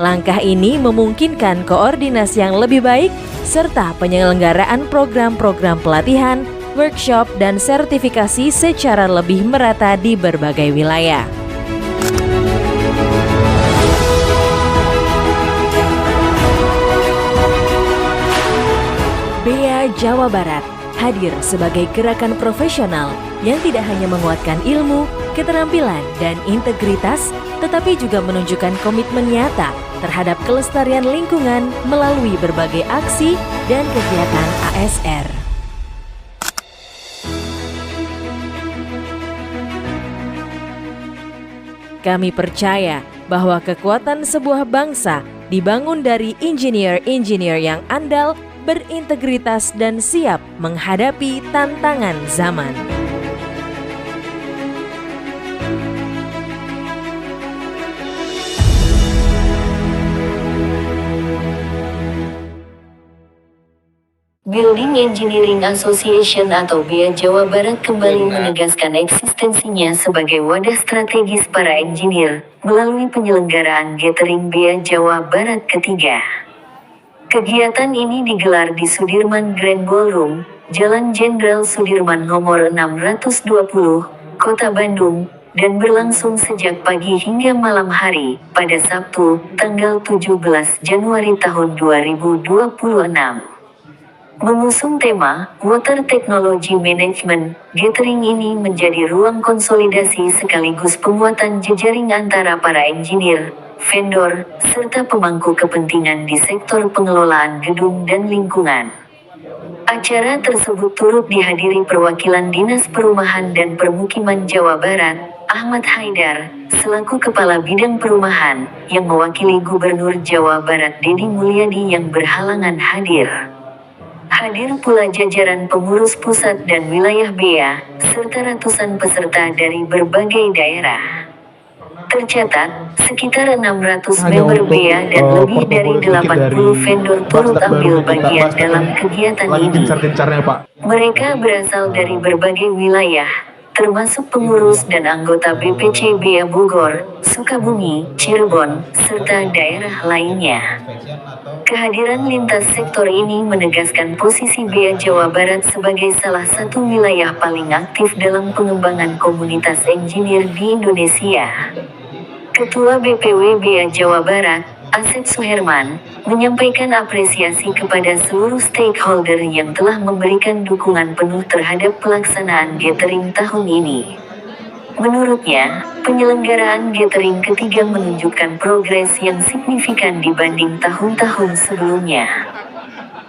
Langkah ini memungkinkan koordinasi yang lebih baik serta penyelenggaraan program-program pelatihan, workshop, dan sertifikasi secara lebih merata di berbagai wilayah. BEA Jawa Barat hadir sebagai gerakan profesional yang tidak hanya menguatkan ilmu, keterampilan, dan integritas, tetapi juga menunjukkan komitmen nyata terhadap kelestarian lingkungan melalui berbagai aksi dan kegiatan ASR. Kami percaya bahwa kekuatan sebuah bangsa dibangun dari insinyur-insinyur yang andal, berintegritas, dan siap menghadapi tantangan zaman. Building Engineering Association atau BEA Jawa Barat kembali menegaskan eksistensinya sebagai wadah strategis para engineer melalui penyelenggaraan Gathering BEA Jawa Barat ketiga. Kegiatan ini digelar di Sudirman Grand Ballroom, Jalan Jenderal Sudirman nomor 620, Kota Bandung, dan berlangsung sejak pagi hingga malam hari, pada Sabtu, tanggal 17 Januari tahun 2026. Mengusung tema Water Technology Management, gathering ini menjadi ruang konsolidasi sekaligus penguatan jejaring antara para engineer, vendor, serta pemangku kepentingan di sektor pengelolaan gedung dan lingkungan. Acara tersebut turut dihadiri perwakilan Dinas Perumahan dan Permukiman Jawa Barat, Ahmad Haidar, selaku Kepala Bidang Perumahan, yang mewakili Gubernur Jawa Barat Deddy Mulyadi yang berhalangan hadir. Hadir pula jajaran pengurus pusat dan wilayah BEA, serta ratusan peserta dari berbagai daerah. Tercatat, sekitar 600 member BEA dan lebih dari 80 vendor turut ambil bagian dalam kegiatan ini. Mereka berasal dari berbagai wilayah, termasuk pengurus dan anggota BPC BEA Bogor, Sukabumi, Cirebon, serta daerah lainnya. Kehadiran lintas sektor ini menegaskan posisi BEA Jawa Barat sebagai salah satu wilayah paling aktif dalam pengembangan komunitas engineer di Indonesia. Ketua BPW BEA Jawa Barat, Asep Suherman, menyampaikan apresiasi kepada seluruh stakeholder yang telah memberikan dukungan penuh terhadap pelaksanaan gathering tahun ini. Menurutnya, penyelenggaraan gathering ketiga menunjukkan progres yang signifikan dibanding tahun-tahun sebelumnya.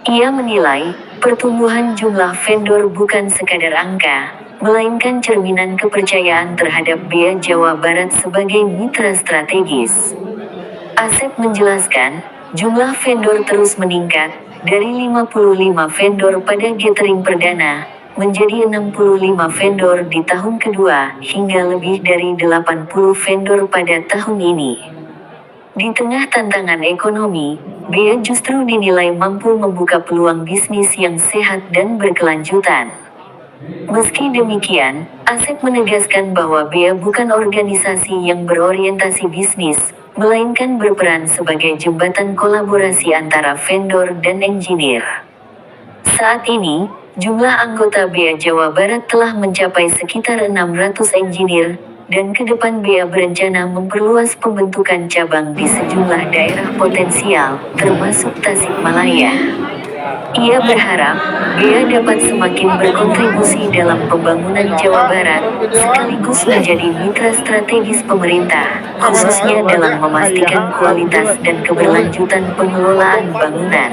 Ia menilai, pertumbuhan jumlah vendor bukan sekadar angka, melainkan cerminan kepercayaan terhadap BEA Jawa Barat sebagai mitra strategis. Asep menjelaskan, jumlah vendor terus meningkat, dari 55 vendor pada gathering perdana, menjadi 65 vendor di tahun kedua, hingga lebih dari 80 vendor pada tahun ini. Di tengah tantangan ekonomi, BEA justru dinilai mampu membuka peluang bisnis yang sehat dan berkelanjutan. Meski demikian, Asep menegaskan bahwa BEA bukan organisasi yang berorientasi bisnis, melainkan berperan sebagai jembatan kolaborasi antara vendor dan engineer. Saat ini, jumlah anggota BEA Jawa Barat telah mencapai sekitar 600 engineer, dan ke depan BEA berencana memperluas pembentukan cabang di sejumlah daerah potensial, termasuk Tasikmalaya. Ia berharap, BEA dapat semakin berkontribusi dalam pembangunan Jawa Barat, sekaligus menjadi mitra strategis pemerintah, khususnya dalam memastikan kualitas dan keberlanjutan pengelolaan bangunan.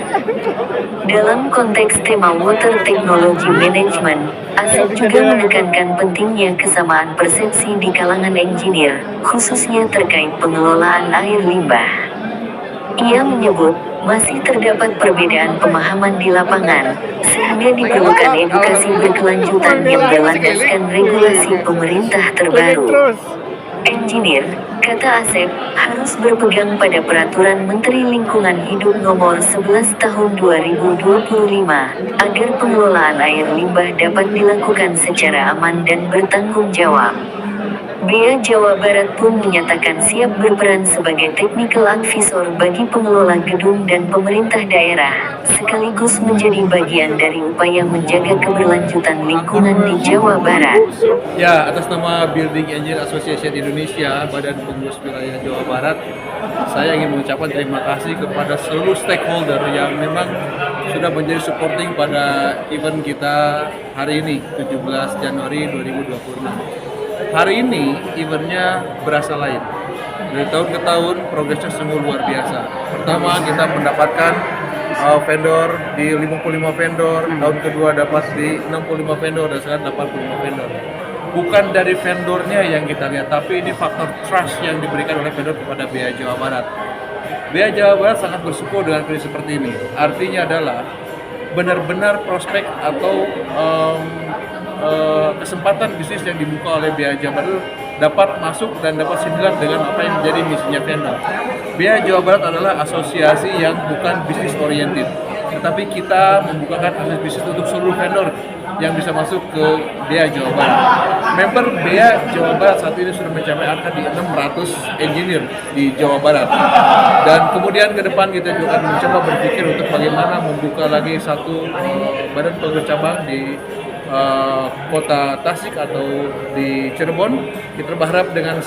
Dalam konteks tema Water Technology Management, Asep juga menekankan pentingnya kesamaan persepsi di kalangan engineer, khususnya terkait pengelolaan air limbah. Ia menyebut, masih terdapat perbedaan pemahaman di lapangan, sehingga diperlukan edukasi berkelanjutan yang berlandaskan regulasi pemerintah terbaru. Engineer, kata Asep, harus berpegang pada Peraturan Menteri Lingkungan Hidup Nomor 11 Tahun 2025, agar pengelolaan air limbah dapat dilakukan secara aman dan bertanggung jawab. BEA Jawa Barat pun menyatakan siap berperan sebagai technical advisor bagi pengelola gedung dan pemerintah daerah, sekaligus menjadi bagian dari upaya menjaga keberlanjutan lingkungan di Jawa Barat. Ya, atas nama Building Engineer Association Indonesia, Badan Pengurus Wilayah Jawa Barat, saya ingin mengucapkan terima kasih kepada seluruh stakeholder yang memang sudah menjadi supporting pada event kita hari ini, 17 Januari 2026. Hari ini eventnya berasa lain. Dari tahun ke tahun progresnya sungguh luar biasa. Pertama kita mendapatkan vendor di 55 vendor, tahun kedua dapat di 65 vendor, dan sekarang 85 vendor. Bukan dari vendornya yang kita lihat, tapi ini faktor trust yang diberikan oleh vendor kepada BEA Jawa Barat. BEA Jawa Barat sangat bersyukur dengan kondisi seperti ini. Artinya adalah benar-benar prospek atau kesempatan bisnis yang dibuka oleh BEA Jawa Barat dapat masuk dan dapat similar dengan apa yang menjadi misinya vendor. BEA Jawa Barat adalah asosiasi yang bukan bisnis oriented, tetapi kita membukakan akses bisnis untuk seluruh vendor yang bisa masuk ke BEA Jawa Barat. Member BEA Jawa Barat saat ini sudah mencapai angka di 600 engineer di Jawa Barat. Dan kemudian ke depan kita juga akan mencoba berpikir untuk bagaimana membuka lagi satu badan pengurus cabang di kota Tasik atau di Cirebon. Kita berharap dengan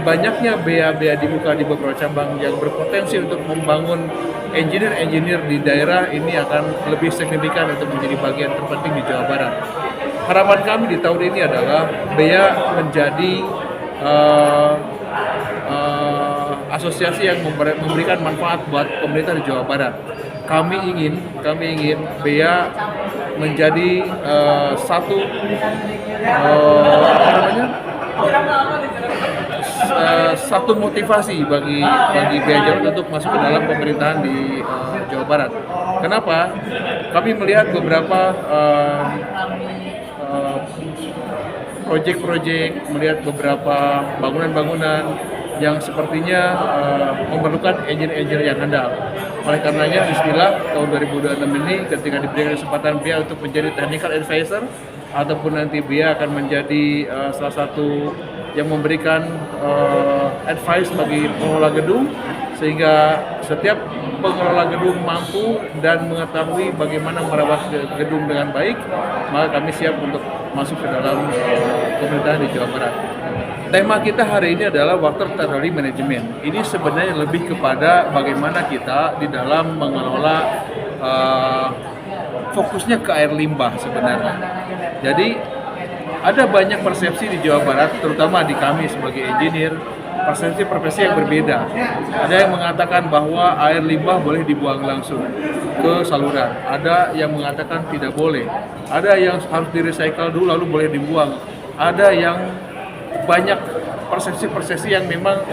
banyaknya BEA dibuka di beberapa cabang yang berpotensi untuk membangun engineer di daerah ini akan lebih signifikan untuk menjadi bagian terpenting di Jawa Barat. Harapan kami di tahun ini adalah BEA menjadi asosiasi yang memberikan manfaat buat pemerintah di Jawa Barat. Kami ingin BEA menjadi satu motivasi bagi BEA Jawa Barat untuk masuk ke dalam pemerintahan di Jawa Barat. Kenapa? Kami melihat beberapa proyek-proyek, melihat beberapa bangunan-bangunan yang sepertinya memerlukan engineer yang handal. Oleh karenanya, bismillah, tahun 2026 ini ketika diberikan kesempatan BEA untuk menjadi technical advisor, ataupun nanti BEA akan menjadi salah satu yang memberikan advice bagi pengelola gedung, sehingga setiap pengelola gedung mampu dan mengetahui bagaimana merawat gedung dengan baik, maka kami siap untuk masuk ke dalam pemerintahan di Jawa Barat. Tema kita hari ini adalah Water Technology Management. Ini sebenarnya lebih kepada bagaimana kita di dalam mengelola fokusnya ke air limbah sebenarnya. Jadi ada banyak persepsi di Jawa Barat, terutama di kami sebagai engineer, persepsi yang berbeda. Ada yang mengatakan bahwa air limbah boleh dibuang langsung ke saluran. Ada yang mengatakan tidak boleh. Ada yang harus di-recycle dulu lalu boleh dibuang. Ada yang banyak persepsi yang memang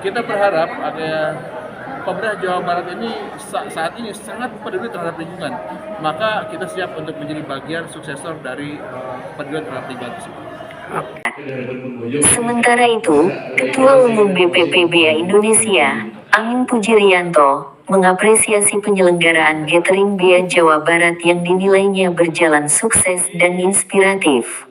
kita berharap ada pemerintah Jawa Barat ini saat ini sangat peduli terhadap lingkungan. Maka kita siap untuk menjadi bagian suksesor dari pedulian terhadap lingkungan tersebut. Sementara itu, Ketua Umum BPP BEA Indonesia, Amin Pujirianto, mengapresiasi penyelenggaraan gathering BEA Jawa Barat yang dinilainya berjalan sukses dan inspiratif.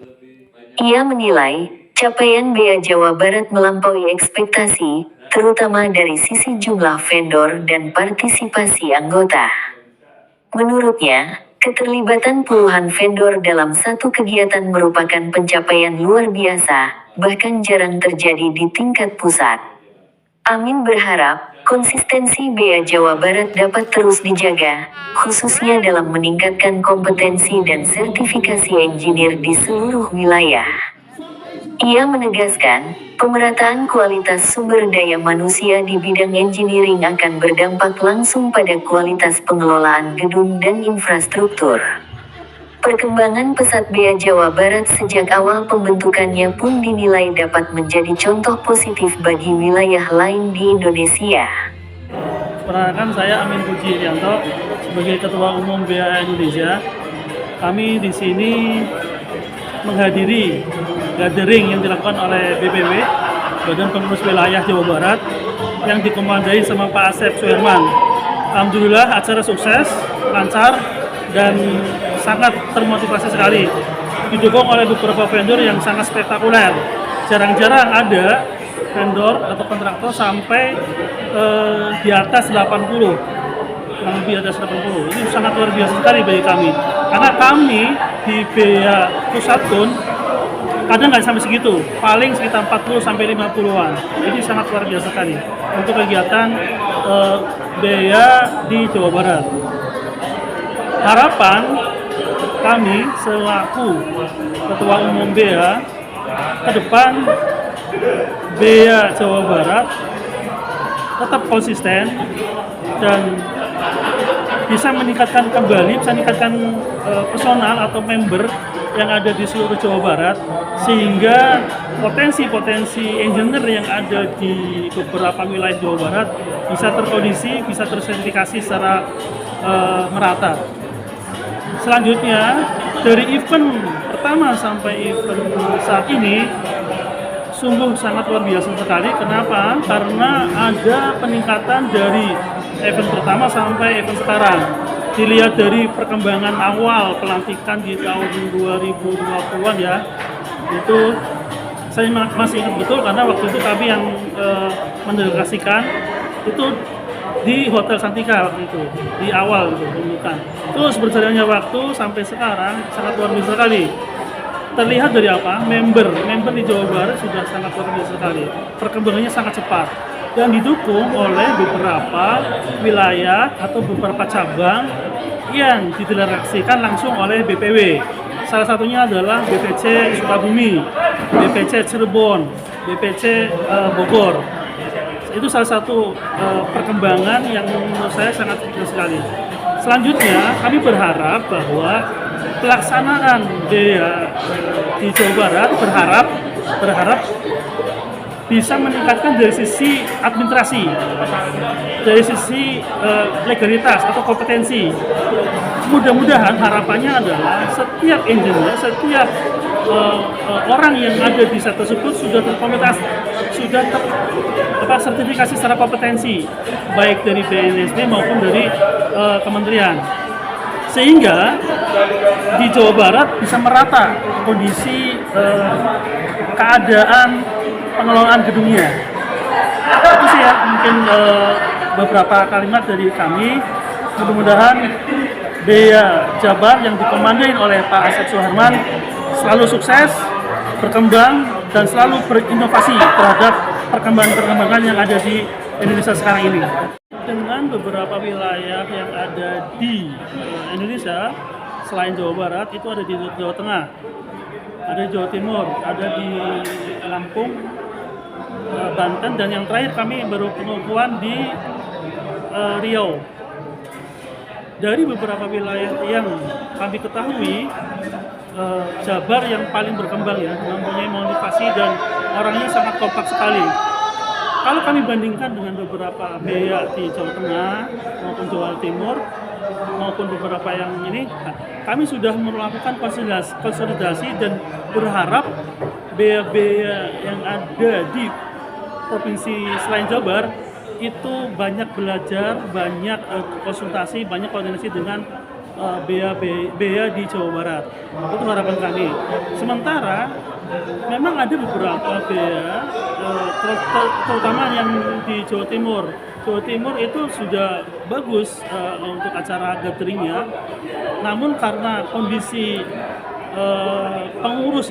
Ia menilai, capaian BEA Jawa Barat melampaui ekspektasi, terutama dari sisi jumlah vendor dan partisipasi anggota. Menurutnya, keterlibatan puluhan vendor dalam satu kegiatan merupakan pencapaian luar biasa, bahkan jarang terjadi di tingkat pusat. Amin berharap, konsistensi BEA Jawa Barat dapat terus dijaga, khususnya dalam meningkatkan kompetensi dan sertifikasi engineer di seluruh wilayah. Ia menegaskan, pemerataan kualitas sumber daya manusia di bidang engineering akan berdampak langsung pada kualitas pengelolaan gedung dan infrastruktur. Perkembangan pesat BEA Jawa Barat sejak awal pembentukannya pun dinilai dapat menjadi contoh positif bagi wilayah lain di Indonesia. Perkenalkan, saya Amin Pujirianto sebagai Ketua Umum BEA Indonesia. Kami di sini menghadiri gathering yang dilakukan oleh BPW, Badan Pengurus Wilayah Jawa Barat, yang dikomandai sama Pak Asep Suherman. Alhamdulillah acara sukses, lancar, dan sangat termotivasi sekali. Didukung oleh beberapa vendor yang sangat spektakuler. jarang-jarang ada vendor atau kontraktor sampai di atas 80, kurang lebih atas 80. Ini sangat luar biasa sekali bagi kami, karena kami di BEA Pusat pun kadang nggak sampai segitu, paling sekitar 40 sampai 50-an. Ini sangat luar biasa sekali untuk kegiatan BEA di Jawa Barat. Harapan kami selaku Ketua Umum BEA ke depan, BEA Jawa Barat tetap konsisten dan bisa meningkatkan kembali, bisa meningkatkan personal atau member yang ada di seluruh Jawa Barat, sehingga potensi-potensi engineer yang ada di beberapa wilayah Jawa Barat bisa terkondisi, bisa tersertifikasi secara merata. Selanjutnya, dari event pertama sampai event saat ini sungguh sangat luar biasa sekali. Kenapa? Karena ada peningkatan dari event pertama sampai event sekarang. Dilihat dari perkembangan awal pelantikan di tahun 2020-an ya, itu saya masih ingat betul karena waktu itu kami yang mendelegasikan itu di Hotel Santika waktu itu, di awal itu pembukaan. Terus berjalannya waktu sampai sekarang sangat luar biasa sekali. Terlihat dari apa? Member di Jawa Barat sudah sangat luar biasa sekali. Perkembangannya sangat cepat dan didukung oleh beberapa wilayah atau beberapa cabang yang didelegasikan langsung oleh BPW. Salah satunya adalah BPC Sukabumi, BPC Cirebon, BPC Bogor. Itu salah satu perkembangan yang menurut saya sangat bagus sekali. Selanjutnya, kami berharap bahwa pelaksanaan BEA di Jawa Barat berharap bisa meningkatkan dari sisi administrasi, dari sisi legalitas atau kompetensi. Mudah-mudahan harapannya adalah setiap engineer, setiap orang yang ada di set tersebut sudah terkompetisi, sudah sertifikasi secara kompetensi, baik dari BNSD maupun dari kementerian. Sehingga di Jawa Barat bisa merata kondisi keadaan pengelolaan gedungnya. Itu sih ya mungkin beberapa kalimat dari kami. Mudah-mudahan BEA Jabar yang dikomandoi oleh Pak Asep Suharman selalu sukses, berkembang, dan selalu berinovasi terhadap perkembangan-perkembangan yang ada di Indonesia sekarang ini. Dengan beberapa wilayah yang ada di Indonesia selain Jawa Barat, itu ada di Jawa Tengah, ada di Jawa Timur, ada di Lampung, Banten, dan yang terakhir kami baru pengukuhan di Riau. Dari beberapa wilayah yang kami ketahui, Jabar yang paling berkembang ya, mempunyai motivasi dan orangnya sangat kompak sekali. Kalau kami bandingkan dengan beberapa BEA di Jawa Tengah maupun Jawa Timur maupun beberapa yang ini, kami sudah melakukan konsolidasi dan berharap BEA-BEA yang ada di provinsi selain Jabar itu banyak belajar, banyak konsultasi, banyak koordinasi dengan BEA di Jawa Barat. Itu harapan kami. Sementara memang ada beberapa BEA, terutama yang di Jawa Timur. Jawa Timur itu sudah bagus untuk acara gatheringnya, namun karena kondisi pengurus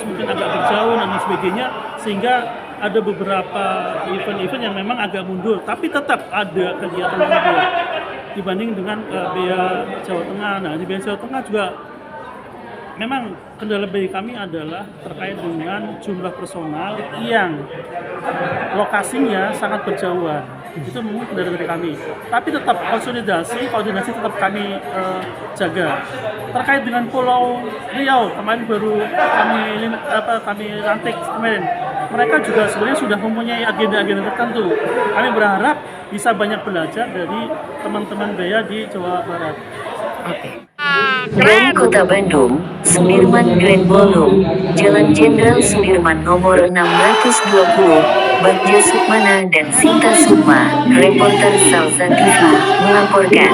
mungkin agak berjauh dan sebagainya, sehingga ada beberapa event-event yang memang agak mundur, tapi tetap ada kegiatan mundur dibanding dengan BEA Jawa Tengah. Nah, di BEA Jawa Tengah juga memang kendala bagi kami adalah terkait dengan jumlah personal yang lokasinya sangat berjauhan. Itu memang kendala dari kami. Tapi tetap koordinasi tetap kami jaga. Terkait dengan Pulau Riau, kemarin baru kami lantik kemarin. Mereka juga sebenarnya sudah mempunyai agenda-agenda tertentu. Kami berharap bisa banyak belajar dari teman-teman BEA di Jawa Barat. Dari Kota Bandung, Sudirman Grand Ballroom, Jalan Jenderal Sudirman nomor 620, Bagja Sukmana dan Sinta Sukma, reporter Salsa TV, melaporkan.